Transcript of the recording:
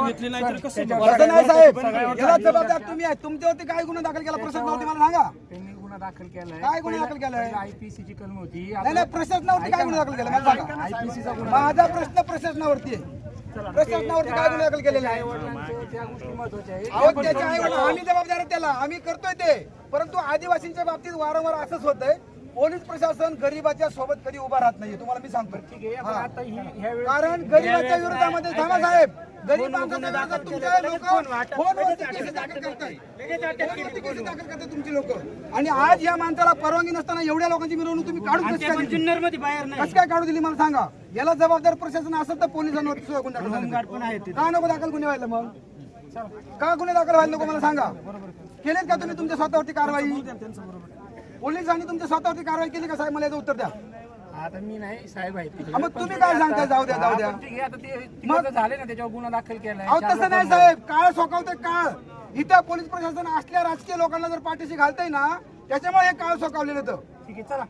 घेतली नाही तर कसं असं नाही साहेब, याला जबाबदार तुम्ही आहे. तुमच्यावरती काय गुन्हा दाखल केला प्रशासनावरती मला सांगा. त्यांनी गुन्हा दाखल केलाय. काय गुन्हा दाखल केलाय? IPC ची कलम होती. नाही नाही, प्रशासनावरती काय गुन्हा दाखल केला मला सांगा. IPC चा गुन्हा. माझा प्रश्न प्रशासनावरती आहे. प्रशासनावरती काय गुन्हा दाखल केलेला आहे? आईवडिलांच्या त्या गोष्टी महत्त्वाच्या आहेत. अहो त्याच्या आईवडील आम्ही जबाबदार आहे, त्याला आम्ही करतोय ते. परंतु आदिवासींच्या बाबतीत वारंवार असंच होतंय, पोलीस प्रशासन गरीबाच्या सोबत कधी उभा राहत नाहीये. तुम्हाला मी सांगतो. ठीक आहे, पण आता ह्या वेळेस कारण गरीबाच्या विरोधामध्ये थांबा साहेब, गरीब माणसाच्या विरोधात तुमचे लोक फोनवरती केस दाखल करताय. फोनवरती केस दाखल करताय तुमची लोक. आणि आज या माणसाला परवानगी नसताना एवढ्या लोकांची मिरवणूक तुम्ही काढून कसं काय दिली? जुन्नर मध्ये बाहेर नाही कसं काय काढू दिली मला सांगा. याला जबाबदार प्रशासन असेल तर पोलिसांवरती सुद्धा गुन्हा दाखल झाले. पण आहे का नको दाखल गुन्हे व्हायला मग? का गुन्हे दाखल व्हायला नको मला सांगा. केलेत का तुम्ही तुमच्या स्वतःवरती कारवाई? पोलिसांनी तुमच्या स्वतःवरती कारवाई केली का साहेब? मला याचं उत्तर द्या. आता मी नाही, साहेब आहेत तिथे. मग तुम्ही काय सांगताय? जाऊ द्या जाऊ द्या. ठीक आहे, आता ते तिघं झाले ना, त्याच्यावर गुन्हा दाखल केलाय. अहो तसं नाही साहेब, काळ सोकावते काळ. इथं पोलीस प्रशासन असल्या राजकीय लोकांना जर पाठीशी घालतंय ना, त्याच्यामुळे हे काळ सोकावलेलं. ठीक आहे, चला.